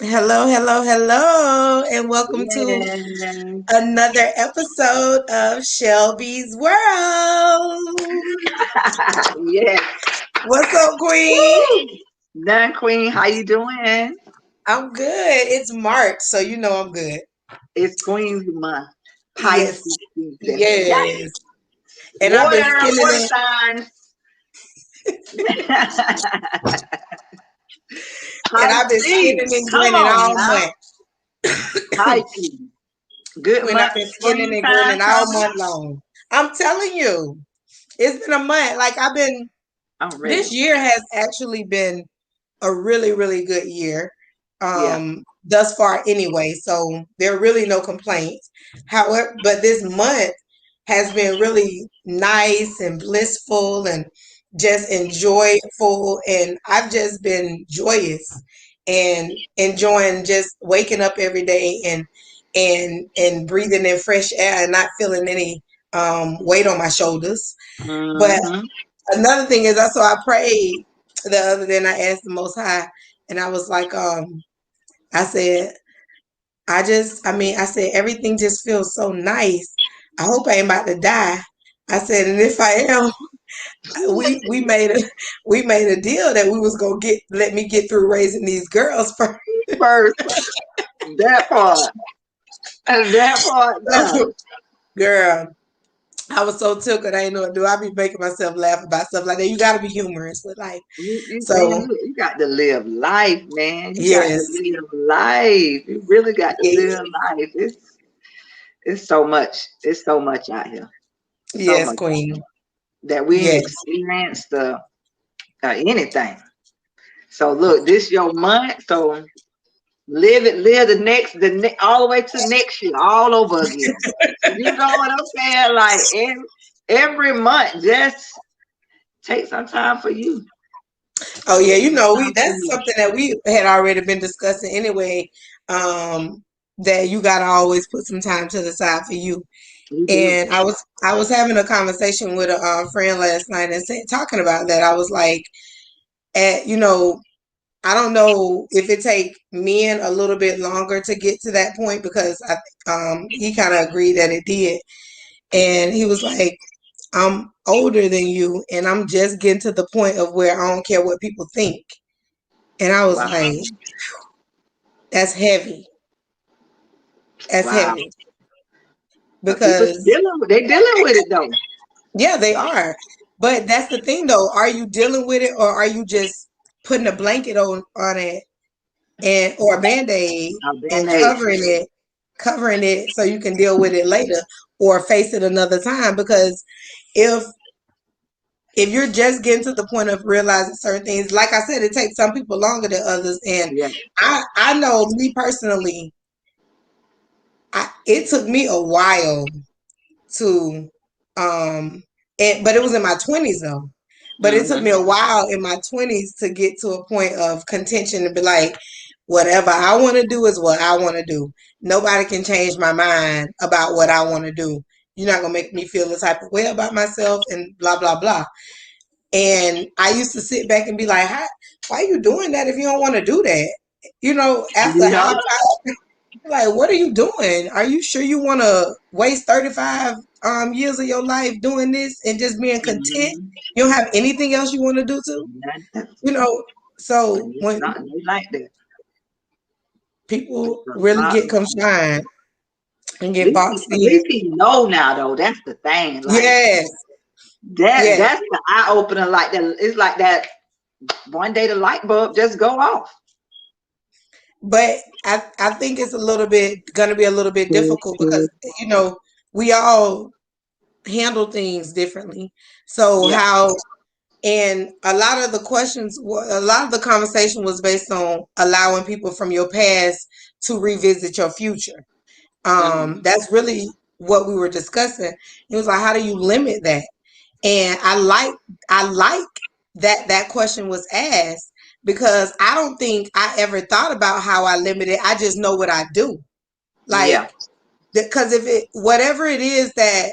Hello, hello, hello, and welcome to Yeah. another episode of Shelby's World. Yes. What's up, Queen? Woo! Done, Queen. How you doing? I'm good. It's March, so you know I'm good. It's Queen's month. Yes, Pisces season. Yes. yes. And I've been Water, skinning water it, signs. and I've been Pisces. skinning and Come grinning on all now. month. Pisces. Good Queen, I've month. been skinning and Springtime grinning all coming. month long. I'm telling you, it's been a month. I'm This ready. year has actually been a really, really good year Yeah. thus far anyway. So there are really no complaints. However, but this month has been really nice and blissful and just enjoyable. And I've just been joyous and enjoying just waking up every day and breathing in fresh air and not feeling any weight on my shoulders. But Mm-hmm. another thing is also I prayed the other day and I asked the Most High and I was like, I said, I said, everything just feels so nice. I hope I ain't about to die. I said, and if I am, we made a we made a deal that we was gonna let me get through raising these girls first. First, that part. That part there. So, girl, I was so tickled. I ain't know what to do. I be making myself laugh about stuff like that. You got to be humorous with life. Man, So you got to live life, man. You got to yes, live life. You really got to live yes, life. It's so much. It's so much out here. So yes, much out Queen. here that we ain't Yes. experienced anything. So look, this your month. So live it. Live all the way to next year, all over again. You know what I'm saying? Like every month, just take some time for you. Oh yeah, Take you some know, we time for that's you. something that we had already been discussing anyway. That you gotta always put some time to the side for you. You do. And I was having a conversation with a friend last night and talking about that. I was like, at I don't know if it take men a little bit longer to get to that point because he kind of agreed that it did, and he was like, I'm older than you, and I'm just getting to the point of where I don't care what people think. And I was Wow. like, that's heavy. That's Wow. heavy But people because they dealing with it though. yeah, they are. But that's the thing though. Are you dealing with it or are you just putting a blanket on it and or a band-aid A and band-aid. covering it so you can deal with it later or face it another time? Because if if you're just getting to the point of realizing certain things, like I said, it takes some people longer than others. And Yeah. I know me personally, it took me a while to but it was in my 20s though. But it took Mm-hmm. me a while in my 20s to get to a point of contention to be like, whatever I want to do is what I want to do. Nobody can change my mind about what I want to do. You're not gonna make me feel the type of way about myself and blah blah blah. And I used to sit back and be like, why are you doing that if you don't want to do that? After Yeah. like, what are you doing? Are you sure you want to waste 35 years of your life doing this and just being content? Mm-hmm. You don't have anything else you want to do to? You know, so It's when not they like that. people A really lot. get confined and At get least, boxed at in, least he know now though. That's the thing. Like yes, that yes. that's the eye opener. Like that. It's like that one day the light bulb just go off. But I think it's a little bit going to be a little bit difficult because, we all handle things differently. So Yeah. how and a lot of the a lot of the conversation was based on allowing people from your past to revisit your future. Mm-hmm. That's really what we were discussing. It was like, how do you limit that? And I like that question was asked because I don't think I ever thought about how I limit it. I just know what I do. Like, Yeah. because whatever it is that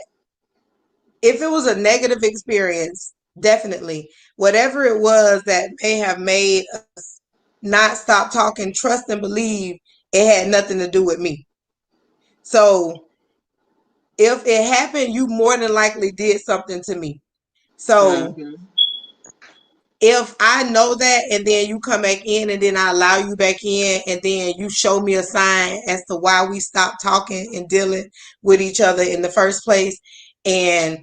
if it was a negative experience, definitely whatever it was that may have made us not stop talking, trust and believe it had nothing to do with me. So if it happened, you more than likely did something to me. So if I know that and then you come back in and then I allow you back in and then you show me a sign as to why we stopped talking and dealing with each other in the first place, and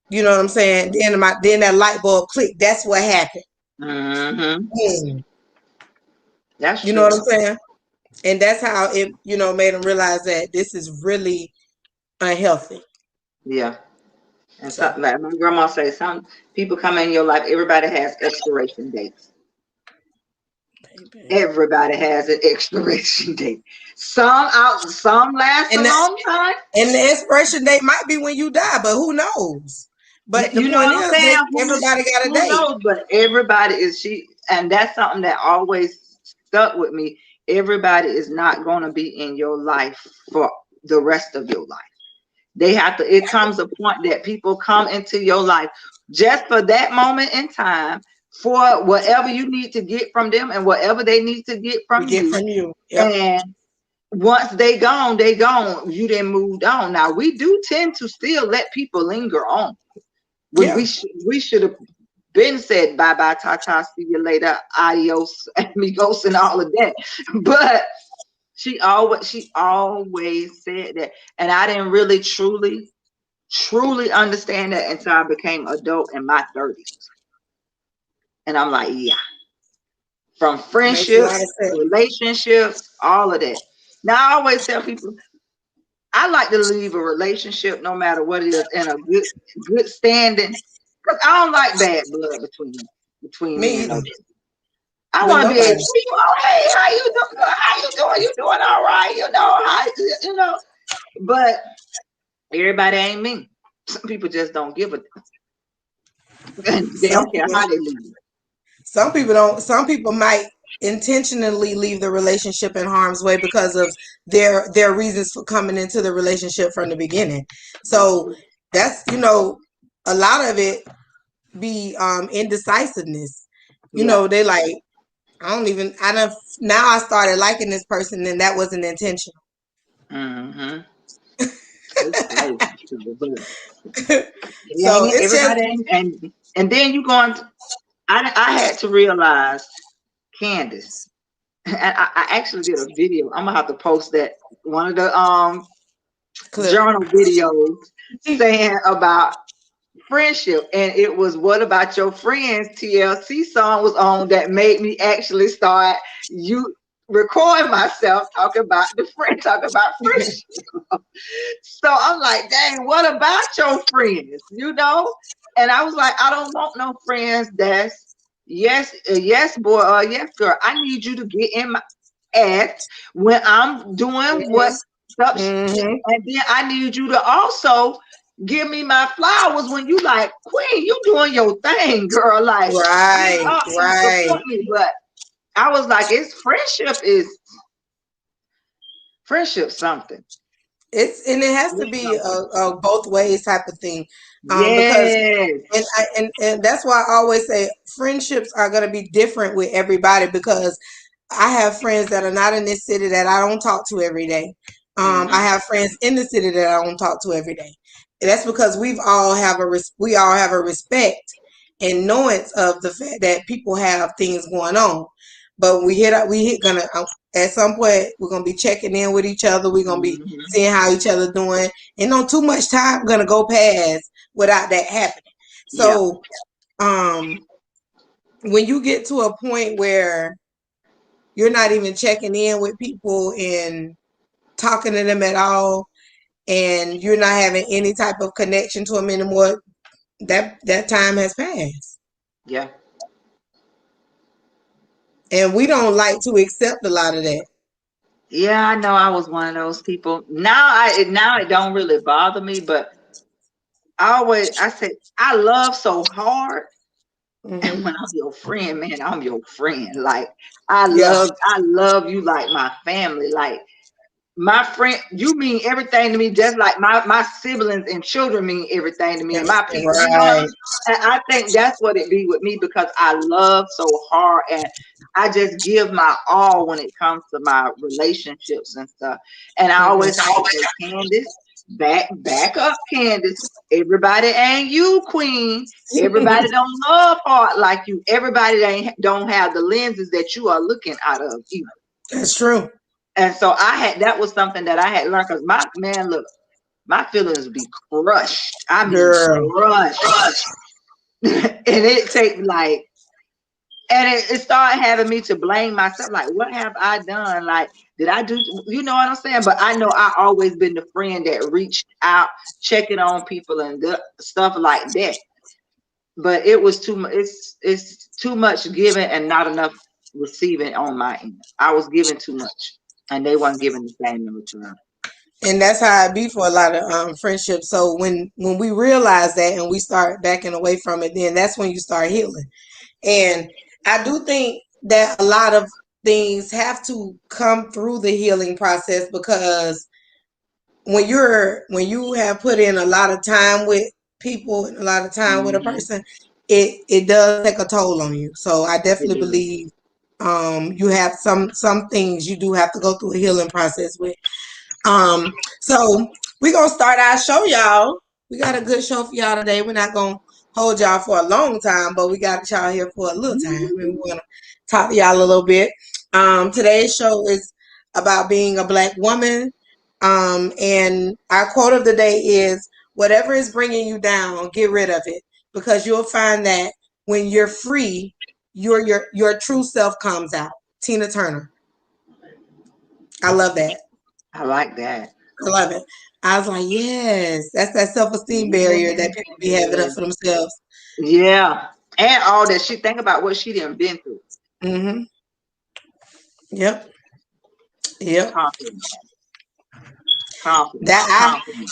you know what I'm saying, then that light bulb clicked. That's what happened. That's You true. know what I'm saying? And that's how it, made them realize that this is really unhealthy. Yeah. And so, like my grandma says, some people come in your life, everybody has expiration dates. Everybody has an expiration date. Some last a long time. And the expiration date might be when you die, but who knows? But the point is, everybody got a date. Who knows? But everybody and that's something that always stuck with me. Everybody is not going to be in your life for the rest of your life. They have to. It comes a point that people come into your life just for that moment in time, for whatever you need to get from them and whatever they need to get from you. Yep. And once they gone, they gone. You then moved on. Now we do tend to still let people linger on. We should have been said bye bye, ta-ta, see you later, adios, amigos, and all of that. But she always said that, and I didn't really truly understand that until I became adult in my 30s. And I'm like, yeah, from friendships, relationships, all of that. Now I always tell people, I like to leave a relationship, no matter what it is, in a good standing, because I don't like bad blood between me and nobody. I want to be able to see, hey, how you doing? How you doing? You doing all right? But everybody ain't me. Some people just don't give a damn. They don't care how they leave. Some people don't. Some people might intentionally leave the relationship in harm's way because of their reasons for coming into the relationship from the beginning. So that's, a lot of it be indecisiveness. They like, now I started liking this person and that wasn't intentional. So it's just, and then you going to, I had to realize, Candace, and I actually did a video. I'm gonna have to post that, one of the journal videos saying about friendship, and it was "What About Your Friends" TLC song was on that made me actually start recording myself talking about friendship. So I'm like, dang, what about your friends? And I was like, I don't want no friends that's yes boy or yes girl. I need you to get in my ass when I'm doing what's up, and then I need you to also give me my flowers when you like, Queen, you doing your thing, girl. Like, right. But I was like, friendship something. And it has to be a both ways type of thing. Because and that's why I always say friendships are going to be different with everybody, because I have friends that are not in this city that I don't talk to every day. I have friends in the city that I don't talk to every day. And that's because we all have a respect and knowance of the fact that people have things going on. But at some point we're gonna be checking in with each other. We're gonna be seeing how each other doing, and not too much time gonna go past without that happening. So, when you get to a point where you're not even checking in with people and talking to them at all, and you're not having any type of connection to them anymore, that time has passed. Yeah. And we don't like to accept a lot of that. Yeah, I know I was one of those people. Now it don't really bother me, but I say I love so hard. And when I'm your friend, man, I'm your friend. Like I love you like my family. Like My friend, you mean everything to me, just like my siblings and children mean everything to me, and my people. You know what I Right. mean? And I think that's what it be with me because I love so hard, and I just give my all when it comes to my relationships and stuff. And I Mhm. always have to say, Candace, back up, Candace. Everybody ain't you, Queen. Everybody don't love hard like you. Everybody don't have the lenses that you are looking out of either. That's true. And so that was something that I had learned because my man, look, my feelings be crushed. I mean Girl. crushed. And it take like, and it started having me to blame myself. Like, what have I done? Like, did I do, you know what I'm saying? But I know I always been the friend that reached out, checking on people and stuff like that. But it was too much. It's too much giving and not enough receiving on my end. I was giving too much, and they weren't giving the same in return. And that's how it be for a lot of friendships. So when we realize that and we start backing away from it, then that's when you start healing. And I do think that a lot of things have to come through the healing process because when you have put in a lot of time with people and a lot of time with a Mm-hmm. person, it does take a toll on you. So I It definitely does. believe you have some things you do have to go through a healing process with. So we're gonna start our show, y'all. We got a good show for y'all today. We're not gonna hold y'all for a long time, but we got y'all here for a little time, and we wanna talk to y'all a little bit. Today's show is about being a black woman. And our quote of the day is, "Whatever is bringing you down, get rid of it, because you'll find that when you're free, your true self comes out." Tina Turner. I love that. I like that. I love it. I was like, yes, that's that self-esteem barrier that people be having up Yeah. for themselves. Yeah. And all that she think about what she done been through. Mm-hmm. Yep. Yep. Confident. Confident. That Confident.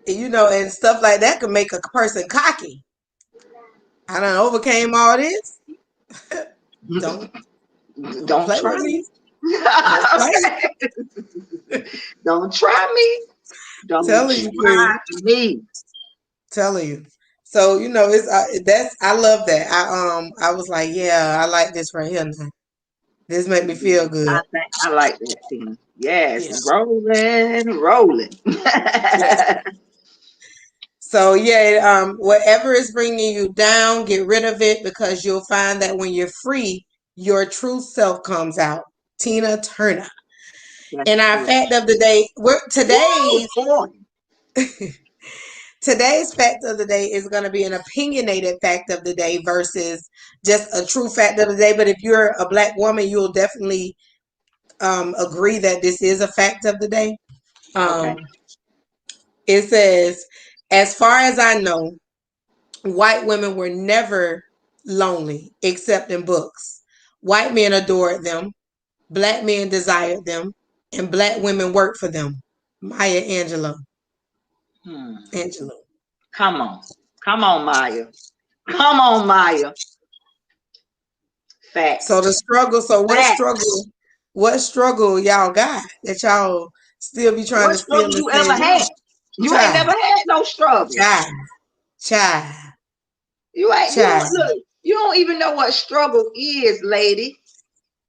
and stuff like that can make a person cocky. I done overcame all this. Don't don't Don't play try with me. me. Don't play. Don't try me. Don't Telling you, Queen. try me. Telling you. So it's that's I love that. I was like, yeah, I like this right here now. This make me feel good. I think I like that, Tina. Yes, Yeah. rolling, rolling. Yes. So yeah, whatever is bringing you down, get rid of it because you'll find that when you're free, your true self comes out. Tina Turner. That's And our true. fact of the day, Woo, boy. today's fact of the day is going to be an opinionated fact of the day versus just a true fact of the day. But if you're a black woman, you'll definitely agree that this is a fact of the day. Okay. Um, it says, as far as I know, white women were never lonely except in books. White men adored them, black men desired them, and black women worked for them. Maya Angelou. Hmm. Angelou. Come on. Come on, Maya. Come on, Maya. So Facts. the struggle, so Facts. what struggle y'all got that y'all still be trying What to steal struggle and you say, ever had? You ain't child, never had no struggle. child, child, You don't child, look. You don't even know what struggle is, lady.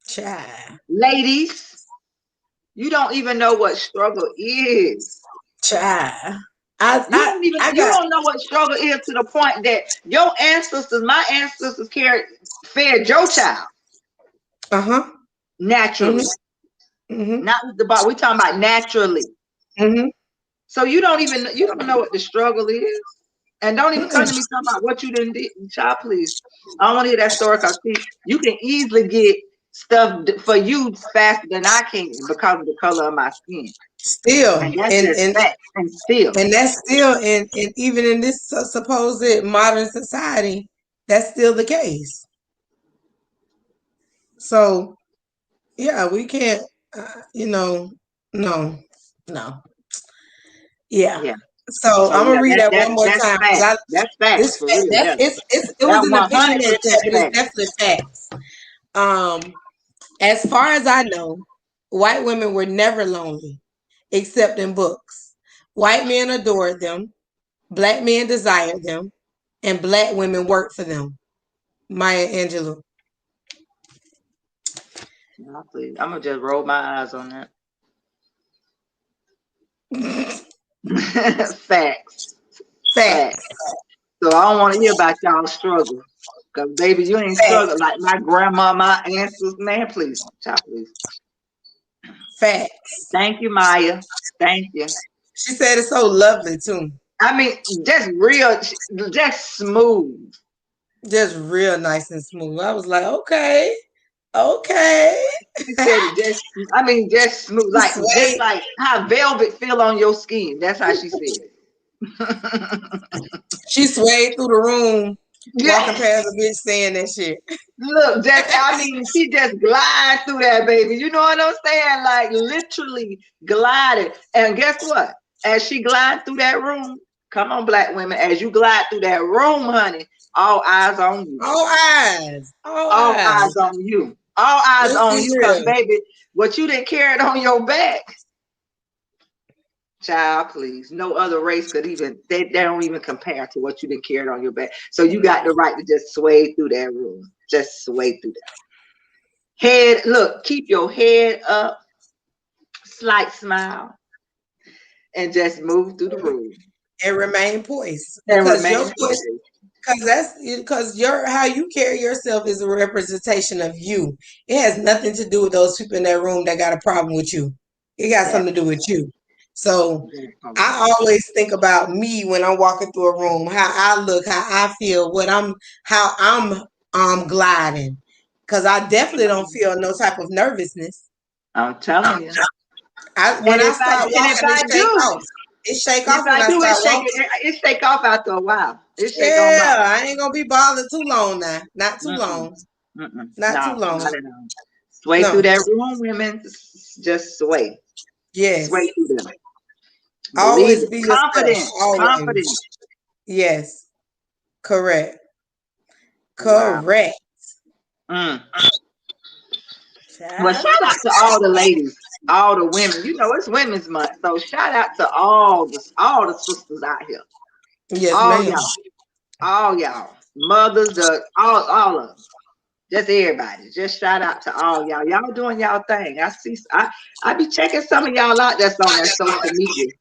child, Ladies, you don't even know what struggle is. child. I You got, don't know what struggle is to the point that your ancestors, my ancestors fed your child uh-huh, naturally. mm-hmm, mm-hmm, Not with the body. We talking about naturally. mm-hmm, So you don't know what the struggle is. And don't even come to me mm-mm. talking about what you didn't do. Child, please. I don't want to hear that story because see, you can easily get stuff for you faster than I can because of the color of my skin. Still, And that's and just and fact. And still. and that's still, and even in this supposed modern society, that's still the case. So yeah, we can't, no, no, no. Yeah. Yeah. So So I'm gonna yeah, read that one more that's time because fact. That's facts this for fact, real. Yeah. it That was an 100% opinionated fact, but it's fact. definitely facts. Um, as far as I know, White women were never lonely, except in books. White men adored them, black men desired them, and black women worked for them. Maya Angelou. I'm gonna just roll my eyes on that. Facts. Facts. So I don't want to hear about y'all struggle. Cause baby, you ain't struggling like my grandma, my ancestors. Man, please, child, please. Facts. Thank you, Maya. Thank you. She said it's so lovely too. I mean, just real, just smooth. Just real nice and smooth. I was like, okay. She said it just smooth, like just like how velvet feel on your skin. That's how she said it. She swayed through the room, walking past a bitch saying that shit. Look, she just glide through that, baby. You know what I'm saying? Like literally glided. And guess what? As she glide through that room, come on, black women, as you glide through that room, honey, all eyes on you. All eyes. All eyes on you. All eyes on you, because baby, what you didn't carry it on your back. Child, please. No other race could even, they don't even compare to what you didn't carry on your back. So you got the right to just sway through that room. Just sway through that. Head, look, keep your head up, slight smile, and just move through the room. And remain poised. Because how you carry yourself is a representation of you. It has nothing to do with those people in that room that got a problem with you. It got something to do with you. So I always think about me when I'm walking through a room, how I look, how I feel, how I'm gliding. Because I definitely don't feel no type of nervousness. I'm telling you. When I start walking, it shake off when I start walking. It shake off after a while. I ain't gonna be bothered too long now. Not too long. Not too long. Sway through that room, women. Just sway. Yes. Sway through them. Always be confident. Confident. Yes. Correct. Correct. Wow. Well, shout out to all the ladies, all the women. You know, it's Women's Month, so shout out to all the sisters out here. Yes, all y'all, mothers, all of them. Just everybody. Just shout out to all y'all. Y'all doing y'all thing. I be checking some of y'all out that's on that social media.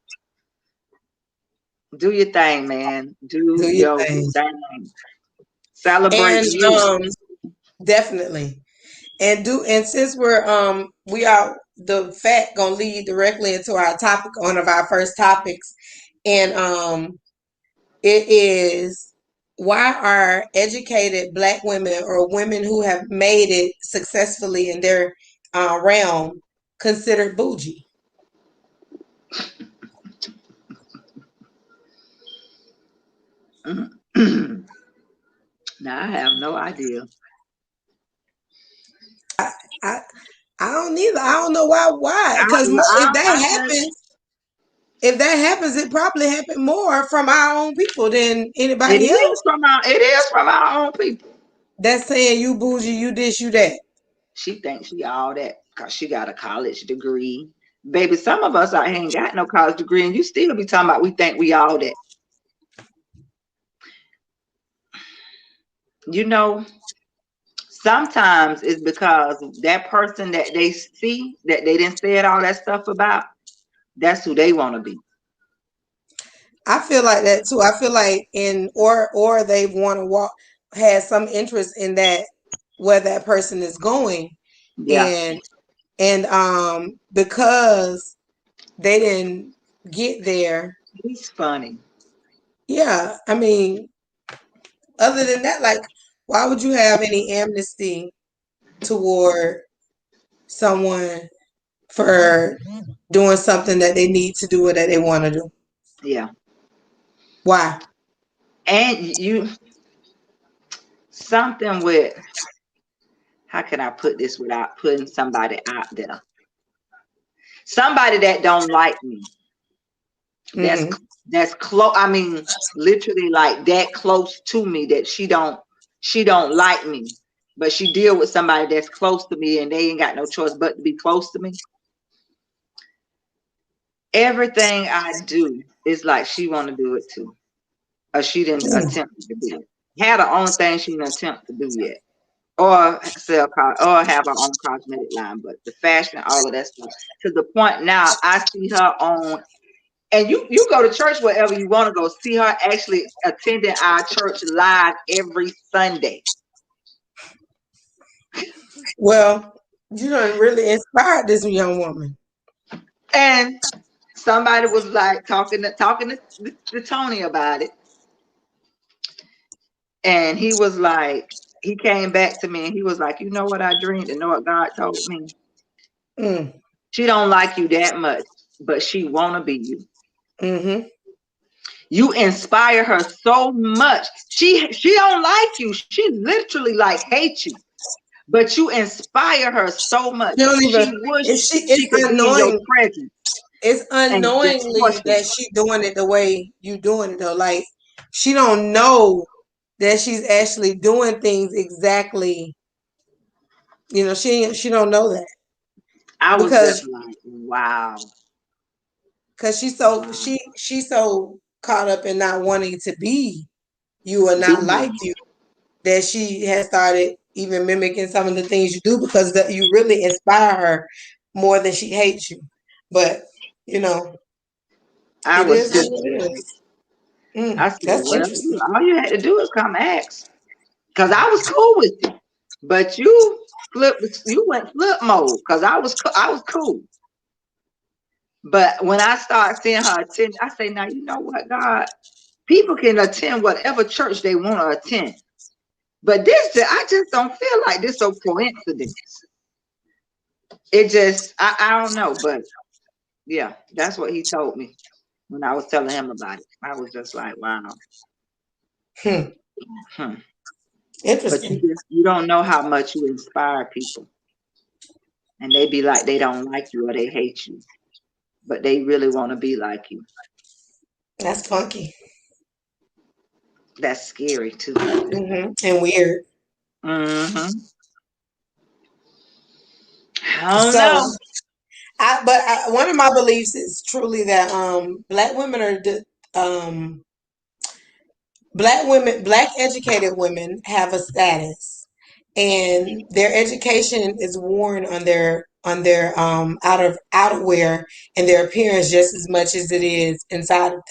Do your thing, man. Do your thing. Celebrate you. Definitely. And since we are the fact gonna lead directly into our topic, one of our first topics, and it is, why are educated Black women or women who have made it successfully in their realm considered bougie? Now I have no idea. I don't either. I don't know why. Because if that happens, it probably happened more from our own people than anybody else. It is from our own people. That's saying you bougie, you this, you that. She thinks she all that because she got a college degree. Baby, some of us ain't got no college degree, and you still be talking about we think we all that. You know, sometimes it's because that person that they see that they didn't say all that stuff about, that's who they want to be. I feel like that too. I feel like or they want to has some interest in that, where that person is going. Yeah. And because they didn't get there. He's funny. Yeah. I mean, other than that, like, why would you have any amnesty toward someone for doing something that they need to do or that they want to do? Yeah. Why? And something with, how can I put this without putting somebody out there? Somebody that don't like me. That's close. I mean, literally like that close to me, that she don't like me, but she deal with somebody that's close to me and they ain't got no choice but to be close to me. everything I do is like she want to do it too, or she didn't attempt to do it. Had her own thing she didn't attempt to do yet, or sell or have her own cosmetic line. But the fashion, all of that stuff, to the point now I see her on. And you go to church wherever you want to go. See her actually attending our church live every Sunday. Well, you done really inspired this young woman. And somebody was like talking to Tony about it. And he was like, he came back to me and he was like, you know what I dreamed and know what God told me? Mm. She don't like you that much, but she wanna be you. Mm-hmm. You inspire her so much. She don't like you. She literally like hates you. But you inspire her so much. You don't even, She wish it's she could be in your presence. It's And just unknowingly push that it. she doing it the way you doing it though. Like she don't know that she's actually doing things exactly. You know, she don't know that I was just because like, wow. she's Wow. she's so caught up in not wanting to be you or not like Being. you that she has started even mimicking some of the things you do because you really inspire her more than she hates you. But you know, I it was is just what it like, is. I said, That's well, interesting. all you had to do is come ask. Because I was cool with you. But you went flip mode because I was cool. But when I start seeing her attend, I say, now you know what, God, people can attend whatever church they want to attend. But I just don't feel like this a coincidence. It just, I don't know, but yeah, that's what he told me when I was telling him about it. I was just like, wow. Hmm. Hmm. But Interesting. you don't know how much you inspire people. And they be like, they don't like you or they hate you. But they really want to be like you. That's funky. That's scary too. And weird. Mm-hmm. I don't So, know. one of my beliefs is truly that black women are black educated women have a status, and their education is worn on their outerwear and their appearance just as much as it is inside of them,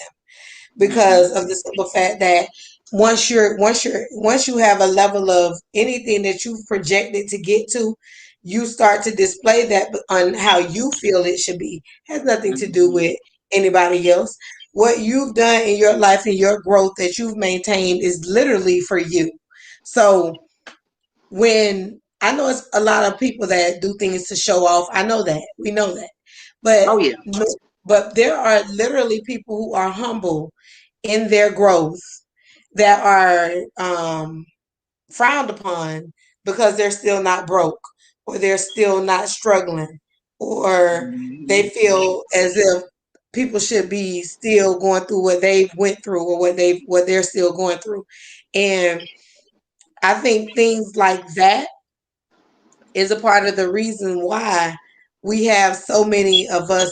Mm-hmm. because of the simple fact that once you have a level of anything that you've projected to get to, you start to display that on how you feel it should be. It has nothing to do Mm-hmm. with anybody else. What you've done in your life and your growth that you've maintained is literally for you. So when I know it's a lot of people that do things to show off, I know that, we know that, but Oh yeah. there are literally people who are humble in their growth that are frowned upon because they're still not broke, or they're still not struggling, or Mm-hmm. they feel as if people should be still going through what they went through, or what they're still going through. And I think things like that is a part of the reason why we have so many of us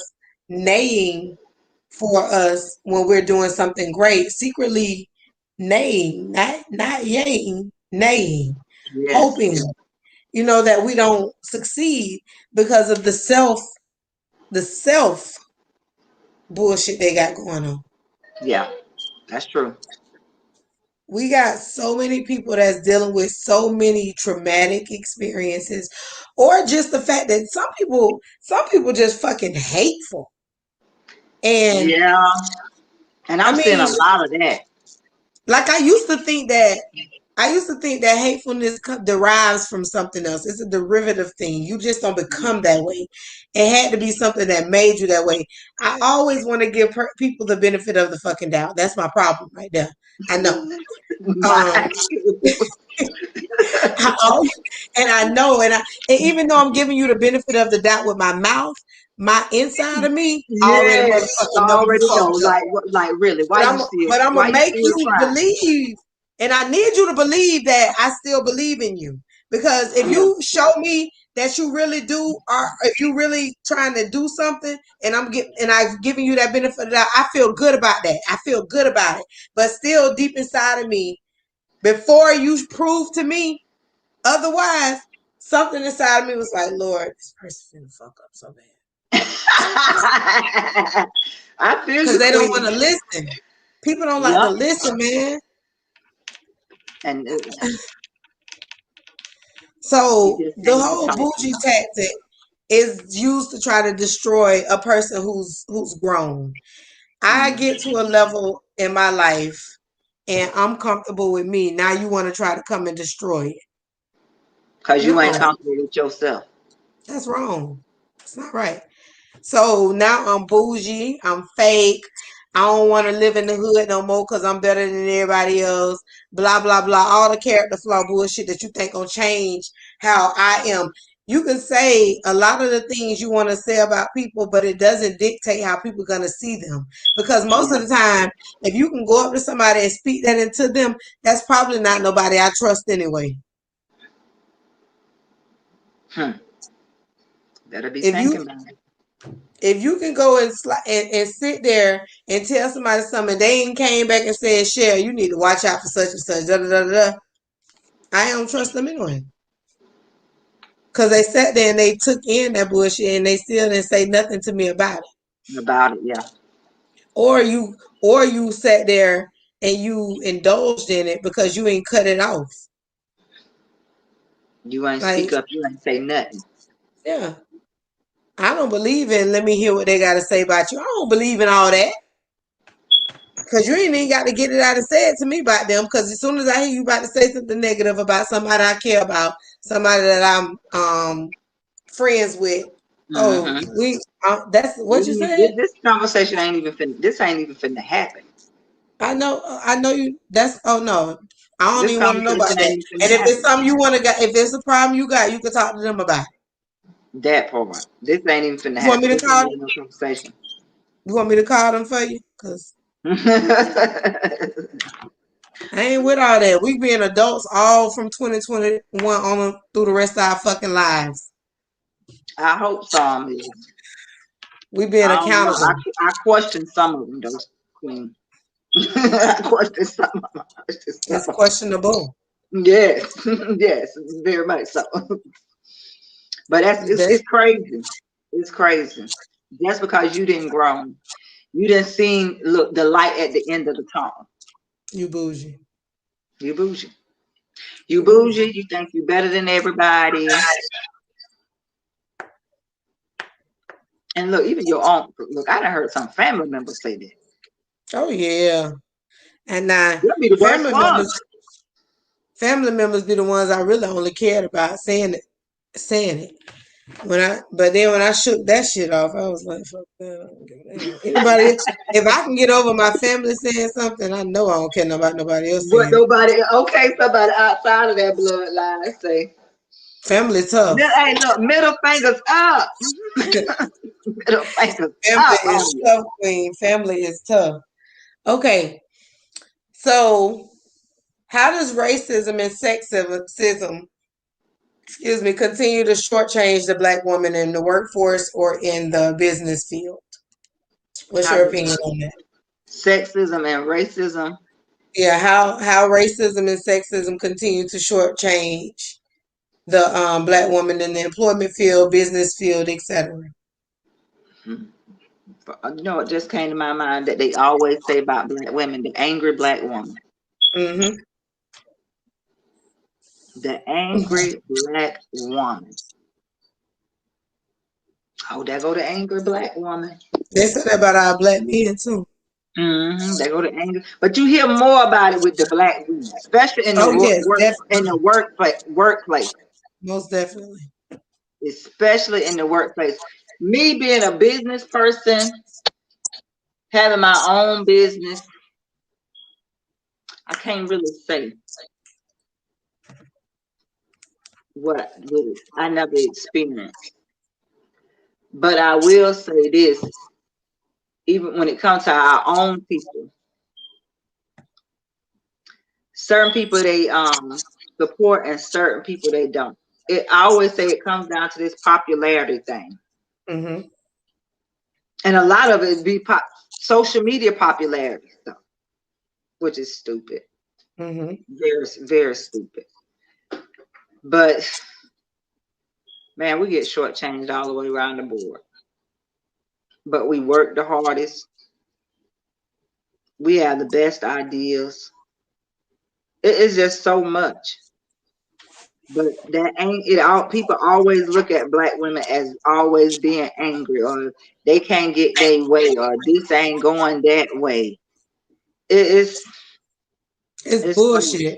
neighing for us when we're doing something great, secretly neighing, not yaying, neighing, Yes. hoping, that we don't succeed because of the self bullshit they got going on. Yeah. That's true. We got so many people that's dealing with so many traumatic experiences, or just the fact that some people just fucking hateful. And Yeah. And I I'm seeing a mean, lot of that. like I used to think that hatefulness derives from something else. It's a derivative thing. You just don't become that way. It had to be something that made you that way. I always want to give people the benefit of the fucking doubt. That's my problem right there. I know. Um, My I always, and I know, and even though I'm giving you the benefit of the doubt with my mouth, my inside of me already yes, motherfucking I know you already know. fucked up. Like really, But I'm why gonna you make still you trying? believe, and I need you to believe that I still believe in you. Because if Yeah. you show me that you really do, or if you really trying to do something, and I've given you that benefit of the doubt, I feel good about that. I feel good about it. But still, deep inside of me, before you prove to me otherwise, something inside of me was like, Lord, this person finna fuck up so bad. I feel Because you, they don't Queen. want to listen. People don't like to Yep. listen, man. And you So just the ain't whole talking. bougie tactic is used to try to destroy a person who's grown. I Mm. get to a level in my life and I'm comfortable with me. Now you want to try to come and destroy it. Because you ain't No, comfortable with yourself. that's wrong. It's not right. So now I'm bougie. I'm fake. I don't want to live in the hood no more because I'm better than everybody else. Blah blah blah. All the character flaw bullshit that you think gonna change how I am. You can say a lot of the things you want to say about people, but it doesn't dictate how people gonna see them. Because most of Yeah. the time, if you can go up to somebody and speak that into them, that's probably not nobody I trust anyway. Hmm. Better be If thinking you about it. if you can go and sit there and tell somebody something, they ain't came back and said, "Share, you need to watch out for such and such." Da, da, da, da. I don't trust them anyway, because they sat there and they took in that bullshit and they still didn't say nothing to me about it. About it, yeah. Or you sat there and you indulged in it because you ain't cut it off. You ain't Like, speak up, you ain't say nothing. yeah, I don't believe in. Let me hear what they got to say about you. I don't believe in all that. Cause you ain't even got to get it out and say it to me about them. Cause as soon as I hear you about to say something negative about somebody I care about, somebody that I'm friends with, oh, Mm-hmm. that's what you said. This conversation ain't even finna, this ain't even finna happen. I know you. That's oh no, I don't This even want to know about conversation that. ain't even And finna if it's happen. something you want to get, if it's a problem you got, you can talk to them about it. That part. This ain't even finna You want me happen. to This ain't call? even no conversation. You want me to call them for you? Cause I ain't with all that. We being adults all from 2021 on through the rest of our fucking lives. I hope some is. We being I don't know. accountable. I question some of them, though, Queen. I question some of them. I question some It's of them. questionable. Yes, yes, very much so. But That's it's crazy. It's crazy. Just because you didn't grow, you didn't see look the light at the end of the tunnel. you bougie. You bougie. You You bougie. bougie. You think you better than everybody. And look, even your own look. I done heard some family members say that. Oh yeah. And now You'll be the worst family one. members family members be the ones I really only cared about saying it. But then when I shook that shit off, I was like, fuck that. I don't give a damn. Anybody, if I can get over my family saying something, I know I don't care about nobody else But saying it. nobody, okay, somebody outside of that bloodline say, Family tough. hey, look, middle fingers up. Middle fingers Family up is on you. tough, queen. Family is tough. Okay, so how does racism and sexism, continue to shortchange the black woman in the workforce or in the business field? What's How your does opinion on that? sexism and racism? Yeah, how racism and sexism continue to shortchange the black woman in the employment field, business field, etc. Hmm. You know, it just came to my mind that they always say about black women, the angry black woman. Mm-hmm. The angry black woman. Oh, there go the angry black woman. They said that about our black men too. They go to anger, but you hear more about it with the black women, especially in the Oh yes, work in the definitely, workplace, most definitely. especially in the workplace. Me being a business person, having my own business, I can't really say what I never experienced, but I will say this: even when it comes to our own people, certain people they support and certain people they don't. I always say it comes down to this popularity thing. Mm-hmm. And a lot of it be social media popularity stuff, which is stupid. Mm-hmm. Very, very stupid. But man, we get shortchanged all the way around the board. But we work the hardest. We have the best ideas. It is just so much. But that ain't it all. People always look at Black women as always being angry, or they can't get their way, or this ain't going that way. It's It's crazy. bullshit.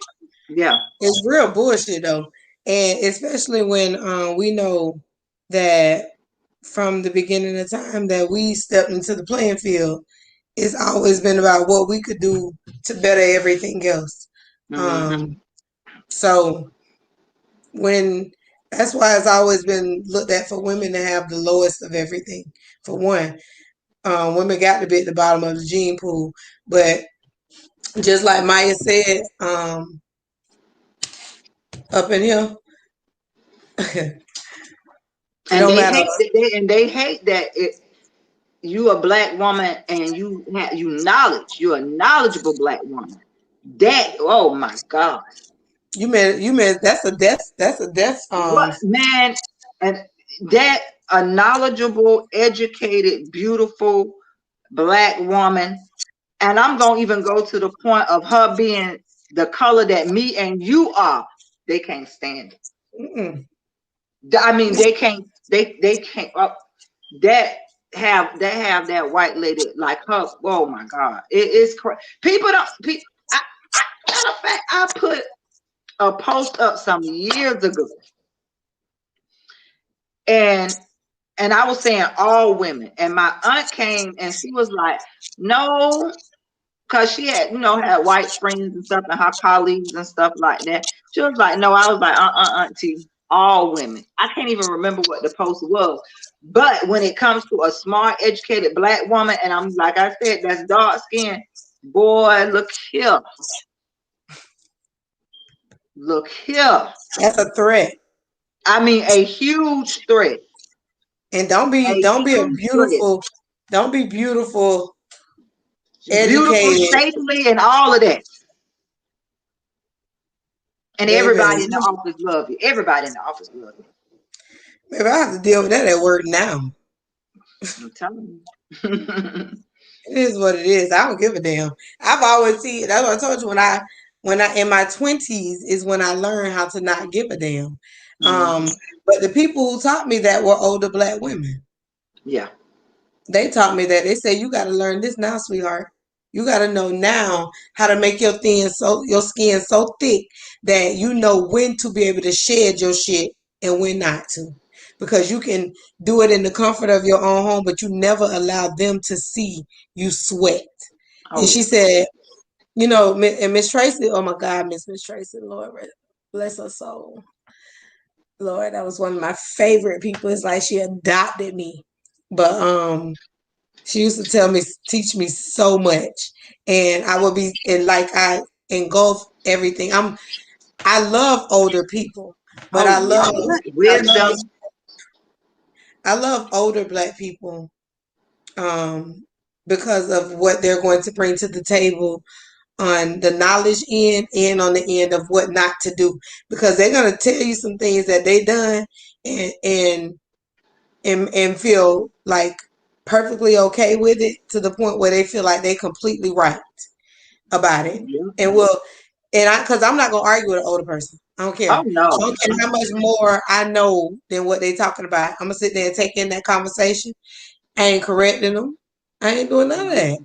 Yeah. It's real bullshit though, and especially when we know that from the beginning of time that we stepped into the playing field, it's always been about what we could do to better everything else. Mm-hmm. So when that's why it's always been looked at for women to have the lowest of everything. For one, women got to be at the bottom of the gene pool, but just like Maya said, up in here, it And don't they matter. hate that. They hate that you a Black woman and you have knowledge. You're a knowledgeable Black woman. That, oh my God. You meant that's a death What man, and that a knowledgeable, educated, beautiful Black woman, and I'm gonna even go to the point of her being the color that me and you are. They can't stand it. mm-mm. I mean, they can't. They can't. That have that white lady like her. Oh my God, it's crazy. People don't. Matter of fact, I put a post up some years ago, and I was saying all women, and my aunt came and she was like, no, because she had had white friends and stuff and her colleagues and stuff like that. She was like, no. I was like, auntie, all women. I can't even remember what the post was. But when it comes to a smart, educated Black woman, and I'm like I said, that's dark skin, boy, look here. Look here. That's a threat. I mean, a huge threat. And don't be A a huge threat. don't be beautiful, Beautiful, educated, shapely, and all of that. And everybody baby. in the office love you. Everybody in the office love you. Baby, I have to deal with that at work now. I'm telling you. It is what it is. I don't give a damn. I've always seen that's what I told you when I in my 20s is when I learned how to not give a damn. Um, but the people who taught me that were older Black women. Yeah. They taught me that. They said you got to learn this now, sweetheart. You got to know now how to make your skin so thick that you know when to be able to shed your shit and when not to. Because you can do it in the comfort of your own home, but you never allow them to see you sweat. Oh And she yeah. said, and Miss Tracy, oh my God, Miss Tracy, Lord bless her soul. Lord, that was one of my favorite people. It's like she adopted me. But she used to teach me so much, and I would be and like I engulf everything. I love older people, but Oh yeah. I love Wisdom. I love older Black people um, because of what they're going to bring to the table on the knowledge end and on the end of what not to do, because they're going to tell you some things that they done and and and feel like perfectly okay with it to the point where they feel like they completely right about it. Yeah. And will and I because I'm not gonna argue with an older person. I don't care. Oh I no. don't care how much more I know than what they talking about. I'm gonna sit there and take in that conversation. I ain't correcting them. I ain't doing none of that.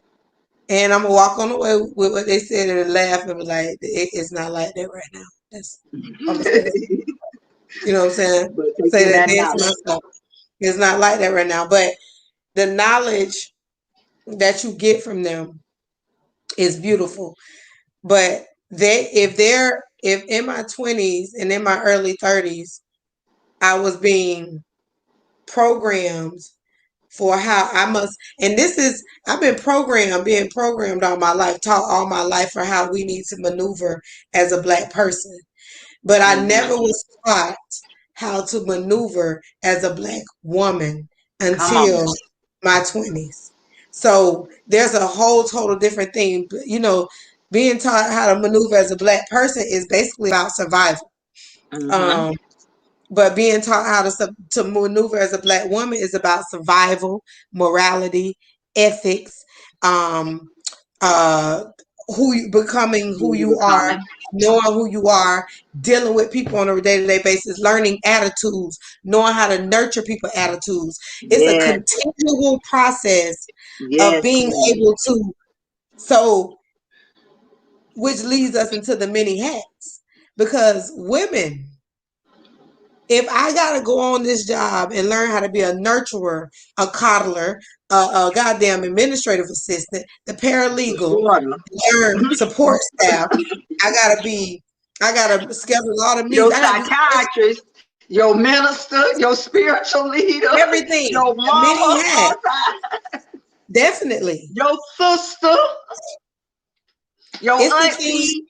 And I'm gonna walk on the way with what they said and laugh and be like, it's not like that right now. That's I'm gonna say that. You know what I'm saying? But take Say in that that dance to knowledge. myself. It's not like that right now. But the knowledge that you get from them is beautiful. But if in my 20s and in my early 30s, I was being programmed for how I must, and I've been being programmed all my life, taught all my life for how we need to maneuver as a Black person. But I Mm-hmm. never was taught how to maneuver as a black woman Come on. until my 20s. So there's a whole total different thing. You know, being taught how to maneuver as a black person is basically about survival. Mm-hmm. Um, but being taught how to maneuver as a black woman is about survival, morality, ethics, um, uh, who you becoming, Who who you you are, becoming? knowing who you are, dealing with people on a day-to-day basis, learning attitudes, knowing how to nurture people attitudes. It's a Yes, continual process of yes, being Queen. able to, so which leads us into the many hats, because women, if I gotta go on this job and learn how to be a nurturer, a coddler, a goddamn administrative assistant, the paralegal, Supporter. learn support staff, I gotta be, I gotta schedule all the meetings, Your I gotta do psychiatrist, your minister, your spiritual leader, everything, your the many mama, hats, definitely. your sister, your It's the things, auntie.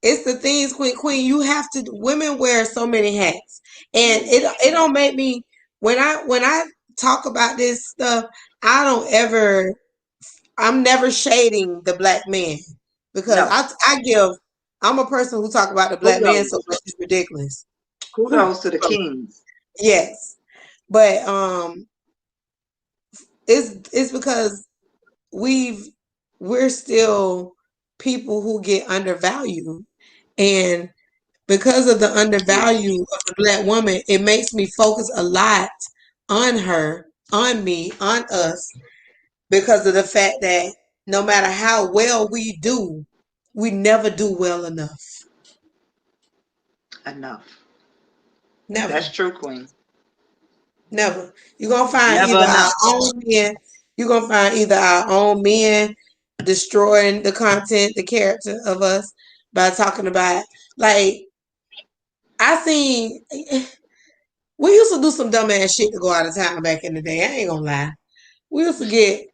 it's the things, Queen. You have to. Women wear so many hats, and Yes. it don't make me when I talk about this stuff. I don't ever. I'm never shading the black man because No. I give. I'm a person who talk about the black man Kudos. so much it's ridiculous. Whew. Kudos to the kings. Yes, but it's because we've we're still people who get undervalued, and because of the Yes. undervalue of the black woman, it makes me focus a lot on her, on me, on us, because of the fact that no matter how well we do, we never do well enough. Enough. Never, That's true, Queen. never. You're gonna find Never either our enough. own men, you're gonna find either our own men destroying the content, the character of us by talking about, like, I seen we used to do some dumbass shit to go out of town back in the day. I ain't gonna lie. We used to get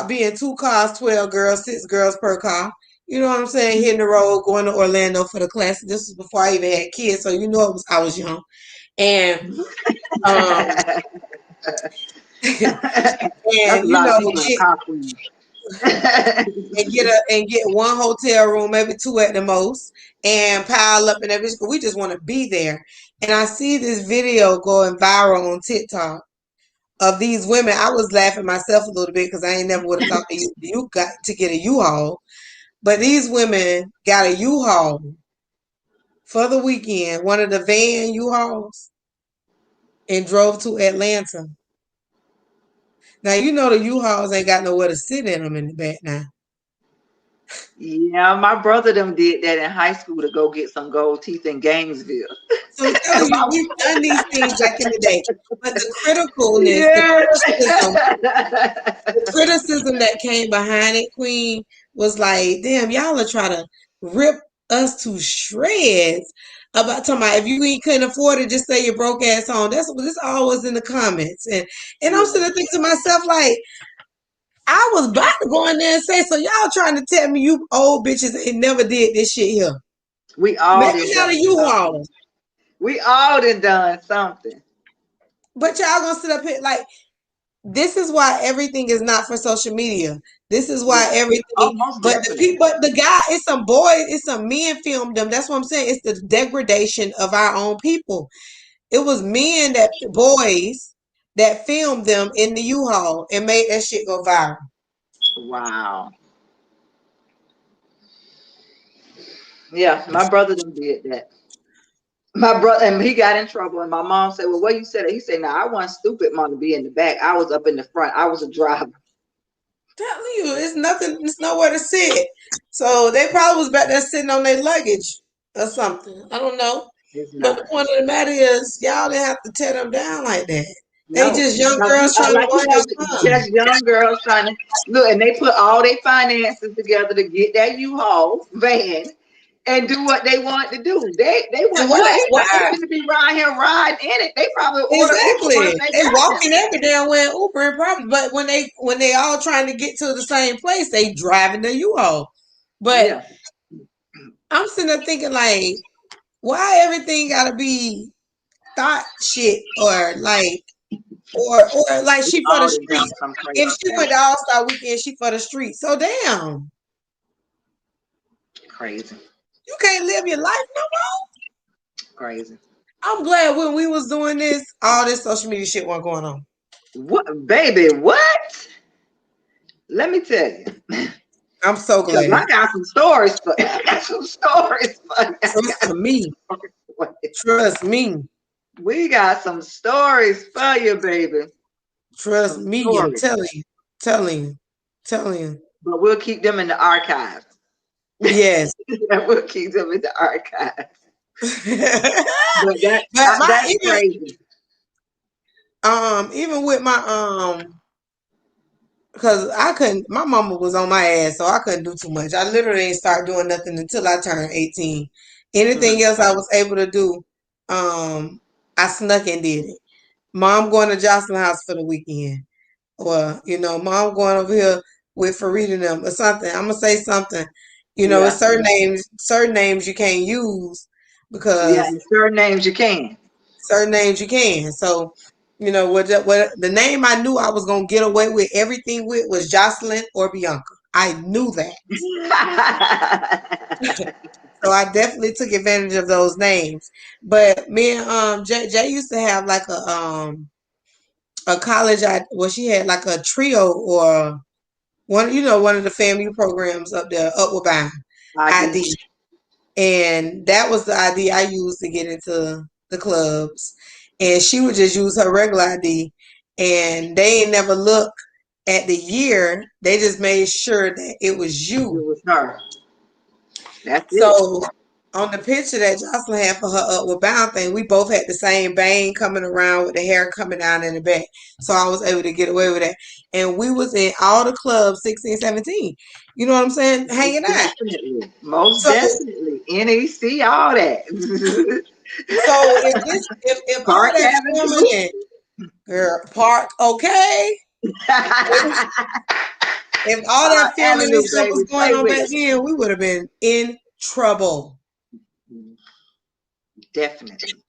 be in two cars, 12 girls, 6 girls per car. You know what I'm saying? Hitting the road, going to Orlando for the class. This was before I even had kids, so you know I was young. And um That's and a you lot of know, people in car, Queen. get one hotel room, maybe two at the most, and pile up and everything. We just want to be there. And I see this video going viral on TikTok of these women. I was laughing myself a little bit because I ain't never would have thought that you got to get a U-Haul. But these women got a U-Haul for the weekend, one of the van U-Hauls, and drove to Atlanta. Now you know the U-Hauls ain't got nowhere to sit in them in the back now. Yeah, my brother them did that in high school to go get some gold teeth in Gainesville. So I'm telling you, we've done these things back in the day. But the criticalness, Yes. the criticism that came behind it, Queen, was like, damn, y'all are trying to rip us to shreds about talking about if you ain't couldn't afford it, just say your broke ass on. That's what this all was in the comments. And I'm sitting Yeah. there thinking to myself, like, I was about to go in there and say, so y'all trying to tell me you old bitches ain't never did this shit here. We all Maybe done not a done something. U-Haul. We all done something. But y'all gonna sit up here like, this is why everything is not for social media. This is why Yeah. Oh, everything, most but the definitely. people, but the guy, it's some boys, it's some men filmed them. That's what I'm saying. It's the degradation of our own people. It was men that boys that filmed them in the U-Haul and made that shit go viral. Wow. Yeah, my brother done did that. My brother, and he got in trouble, and my mom said, "Well, what you said?" He said, "No, I wasn't stupid, mom, to be in the back. I was up in the front. I was a driver." Telling you, it's nothing, it's nowhere to sit. So they probably was back there sitting on their luggage or something. I don't know. It's But the not. point of the matter is, y'all didn't have to tear them down like that. They No, just young because girls trying to like you go said, have fun. just young girls trying to look, and they put all their finances together to get that U-Haul van and do what they want to do. They And wouldn't do it. why? Ain't like they Why? shouldn't be riding here riding in it. They probably order Uber once Exactly. they They got there. walking every damn way in Uber and probably, but when they all trying to get to the same place, they driving the U-Haul. But Yeah. I'm sitting there thinking like, why everything gotta be? thought shit or like she for the All done streets. some crazy If she went shit. to All Star Weekend, she for the streets. So damn, Crazy. you can't live your life no more. Crazy. I'm glad when we was doing this, all this social media shit wasn't going on. What, baby? What? Let me tell you. I'm so Cause glad. I got some stories for you. I got some stories for Trust me. you. Trust me. We got some stories for you, baby. Trust Some me. I'm stories. telling you. But we'll keep them in the archives. Yes. We'll keep them in the archives. But But that's crazy. even with my because I couldn't, my mama was on my ass, so I couldn't do too much. I literally didn't start doing nothing until I turned 18. Anything else I was able to do, I snuck and did it. Mom going to Jocelyn House for the weekend, or mom going over here with Farid and them or something. I'm gonna say something. Yeah. It's certain names you can't use Yeah, because and certain names you can. certain names you can. So, what the name I knew I was gonna get away with everything with was Jocelyn or Bianca. I knew that. So I definitely took advantage of those names. But me and Jay used to have like a college she had like a trio or one of the FAMU programs up there, Upward Bound ID. And that was the ID I used to get into the clubs. And she would just use her regular ID. And they ain't never look at the year. They just made sure that it was you. It was her. That's it. So on the picture that Jocelyn had for her Upward Bound thing, we both had the same bang coming around with the hair coming down in the back. So I was able to get away with that. And we was in all the clubs, 16, 17. You know what I'm saying? Hanging out. Definitely. Most So definitely. NEC, all that. So if all Park that Avenue. filming and girl park, okay. If all that filming Avenue, and stuff was baby. going Play on with back it. then, we would have been in trouble. Definitely.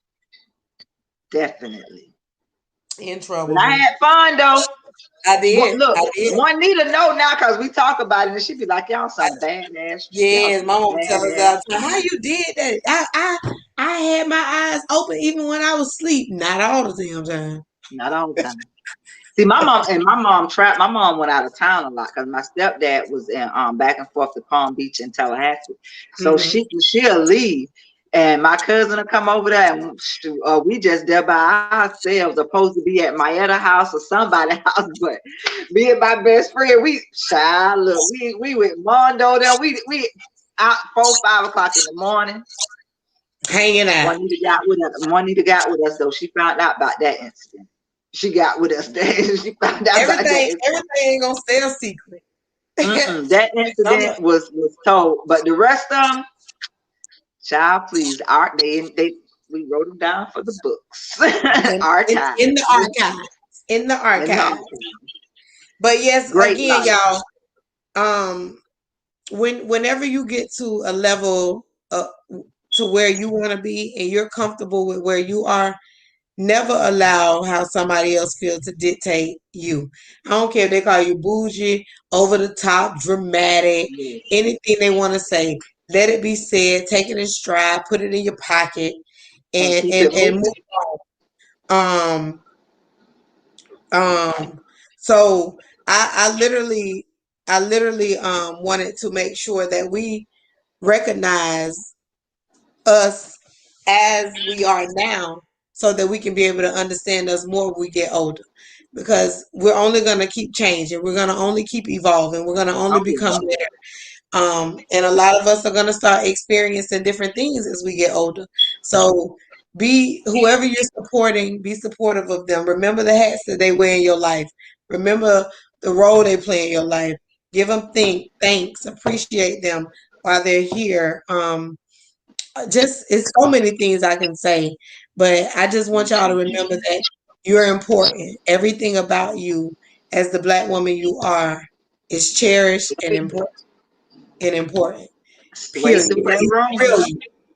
Definitely. In trouble. But I had fun though. I did. Look, I did. one need to know now because we talk about it and she be like, y'all some badass. Yes, my mom tell us badass. all the time, how you did that. I had my eyes open even when I was asleep. Not all the damn time. Not all the time. See, my mom went out of town a lot because my stepdad was in back and forth to Palm Beach and Tallahassee. So she'll leave. And my cousin will come over there and we just there by ourselves, supposed to be at Mayetta house or somebody's house. But me and my best friend, we went Mondo there. We out 4-5 o'clock in the morning. Hanging out. Juanita got with us though. She found out about that incident. She got with us there. She found out about that. Everything ain't gonna stay a secret. That incident was told, but the rest of them, child, please, we wrote them down for the books. Archive. In the archive. But yes, great again, life. Y'all. Whenever you get to a level to where you want to be and you're comfortable with where you are, never allow how somebody else feels to dictate you. I don't care if they call you bougie, over the top, dramatic, anything they want to say. Let it be said. Take it in stride. Put it in your pocket, and move on. So I literally wanted to make sure that we recognize us as we are now so that we can be able to understand us more when we get older, because we're only going to keep changing, we're going to only keep evolving, we're going to only become better, and a lot of us are going to start experiencing different things as we get older. So be whoever you're supporting, be supportive of them. Remember the hats that they wear in your life. Remember the role they play in your life. Give them thanks, appreciate them while they're here. Just it's so many things I can say, but I just want y'all to remember that you're important. Everything about you as the Black woman you are is cherished and important. Period.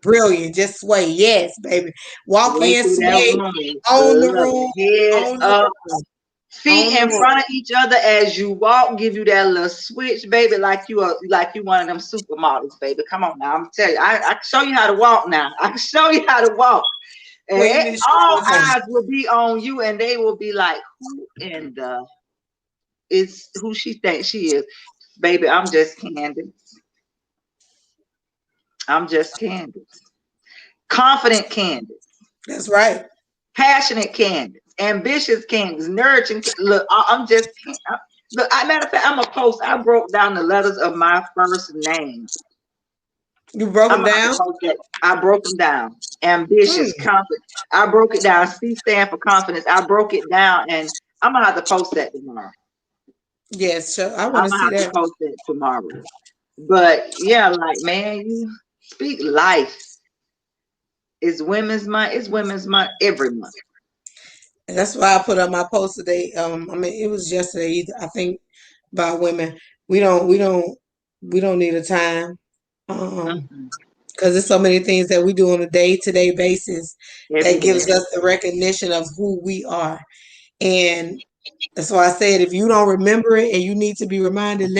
brilliant. Just sway. Yes, baby. Walk Way in, through that sway room. on the Look, room, head on the up, room, feet on the in room. front of each other as you walk. Give you that little switch, baby, like you one of them supermodels, baby. Come on now, I'm telling you, I can show you how to walk now. I can show you how to walk, and Well, you need to show all us how. eyes will be on you, and they will be like, who in the is who she thinks she is, baby? I'm just Candace. I'm just Candace. Confident Candace. That's right. Passionate Candace. Ambitious Candace. Nurturing. Look, I'm just. Look, matter of fact, I'm a post. I broke down the letters of my first name. You broke I'm them gonna have to down. post that. I broke them down. Ambitious, Mm. confident. I broke it down. C stand for confidence. I broke it down, and I'm gonna have to post that tomorrow. Yes, sure. I want I'm to gonna see have to that. post that tomorrow. But yeah, like man, you speak life. It's Women's Month. It's Women's Month every month. And that's why I put up my post today. I mean, it was yesterday. I think about women. We don't. We don't. We don't need a time. Mm-mm. Because there's so many things that we do on a day-to-day basis Every that day. gives us the recognition of who we are. And that's why I said if you don't remember it and you need to be reminded,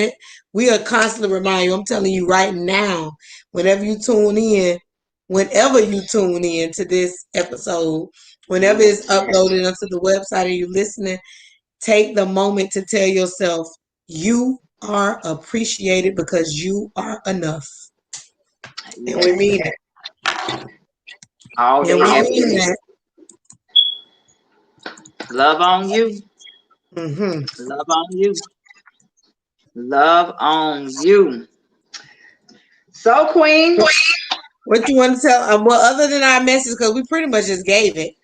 we are constantly remind you. I'm telling you right now, whenever you tune in, whenever you tune in to this episode, whenever it's Yes. uploaded onto the website and you listening, take the moment to tell yourself you are appreciated because you are enough. And we Yes. mean it. All And day, we every mean day. that. Love on you. Hmm. Love on you. Love on you. So, Queen. What you want to tell? Well, other than our message, because we pretty much just gave it.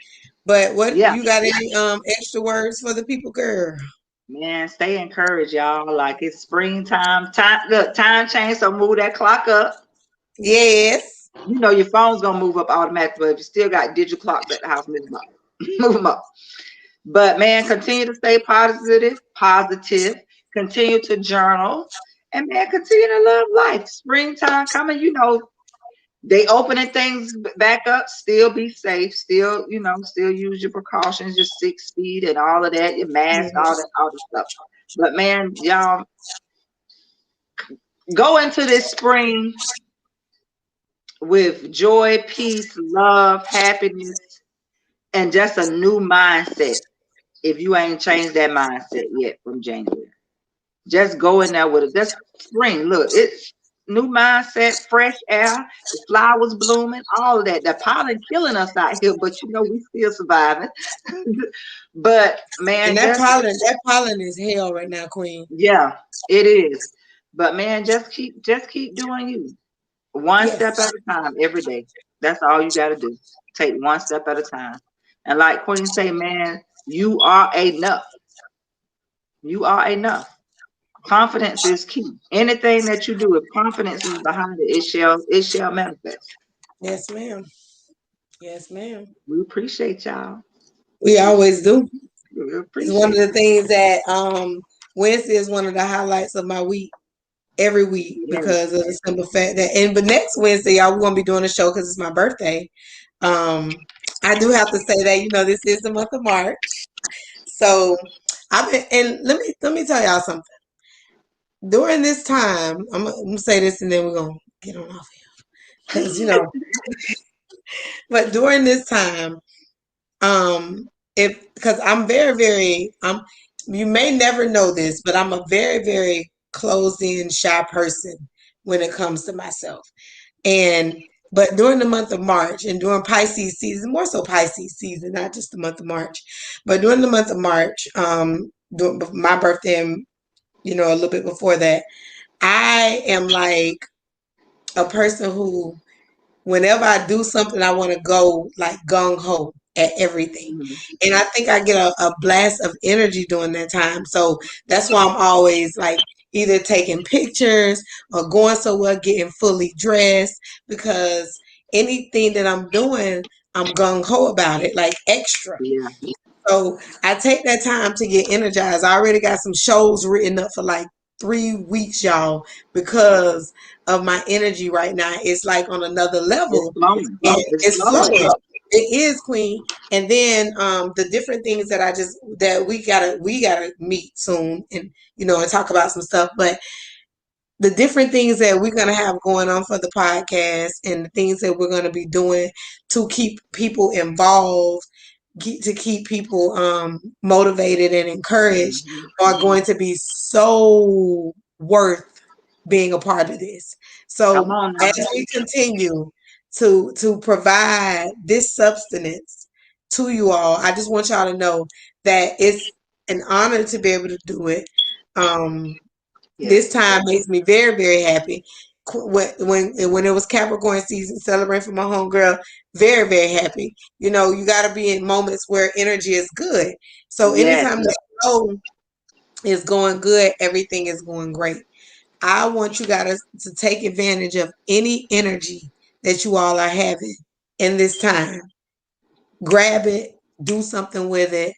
But what Yeah, you got any extra words for the people, girl? man, stay encouraged, y'all. Like it's springtime. Look, time change, so move that clock up. Yes. You know your phone's gonna move up automatically, but if you still got digital clocks at the house, move them up. Move them up. But man, continue to stay positive. Continue to journal, and man, continue to love life. Springtime coming, you know, they opening things back up. Still be safe. Still, you know, still use your precautions, your 6 feet and all of that, your mask, Mhm. all the stuff. But man, y'all go into this spring with joy, peace, love, happiness, and just a new mindset. If you ain't changed that mindset yet from January, just go in there with it. That's spring. Look, it's new mindset, fresh air, the flowers blooming, all of that. The pollen killing us out here, but you know we still surviving. But And man, that pollen is hell right now, Queen. yeah, it is. But man, just keep doing you. One step Yes. at a time every day. That's all you gotta do. Take one step at a time. And like Queen say, man, you are enough. You are enough. Confidence is key. Anything that you do, if confidence is behind it, it shall manifest. Yes, ma'am. Yes, ma'am. We appreciate y'all. We always do. We It's one of appreciate the you. things that Wednesday is one of the highlights of my week every week Yes. because of the simple fact that but next Wednesday, y'all, we're gonna be doing a show because it's my birthday. Um, I do have to say that this is the month of March, so I've been and let me tell y'all something. During this time, I'm gonna say this and then we're gonna get on off here because but during this time, if because I'm very very you may never know this, but I'm a very very closed in shy person when it comes to myself. And but during the month of March and during Pisces season, more so Pisces season, not just the month of March, but during the month of March, during my birthday and a little bit before that, I am like a person who, whenever I do something, I want to go like gung ho at everything. Mhm. And I think I get a blast of energy during that time. So that's why I'm always like either taking pictures or going somewhere getting fully dressed because anything that I'm doing, I'm gung ho about it, like extra. Yeah. So I take that time to get energized. I already got some shows written up for like 3 weeks, y'all, because of my energy right now. It's like on another It's level, flowing. and It's it's flowing. flowing. It is, Queen. And then the different things that we gotta meet soon, and and talk about some stuff. But the different things that we're gonna have going on for the podcast, and the things that we're gonna be doing to keep people involved, to keep people motivated and encouraged, are going to be so worth being a part of this. Come So on now. as we continue to provide this substance to you all, I just want y'all to know that it's an honor to be able to do it. This Yes. time makes me very, very happy. When it was Capricorn season, celebrating for my homegirl, very, very happy. You got to be in moments where energy is good. So Yes. anytime the flow is going good, everything is going great. I want you guys to take advantage of any energy that you all are having in this time. Grab it, do something with it,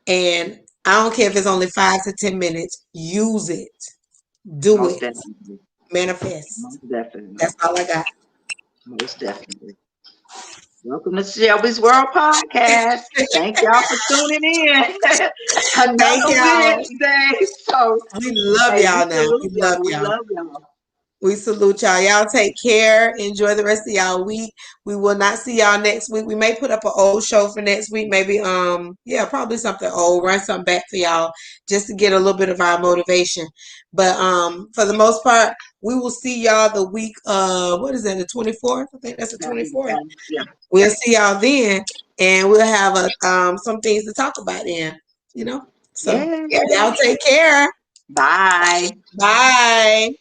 and I don't care if it's only 5 to 10 minutes. Use it, do Most it, definitely. manifest. Most definitely. That's all I got. Most definitely. Welcome to Shelby's World Podcast. Thank y'all for tuning in. Thank Another y'all. Wednesday. So, We love hey, we y'all now. salute We y'all. love We y'all. love y'all. We salute y'all. Y'all take care. Enjoy the rest of y'all week. We will not see y'all next week. We may put up an old show for next week. Maybe yeah, probably something old. Run something back for y'all just to get a little bit of our motivation. But for the most part, we will see y'all the week what is that, the 24th? I think that's the 24th. Yeah. We'll see y'all then, and we'll have some things to talk about then. So Yeah. y'all take care. Bye. Bye.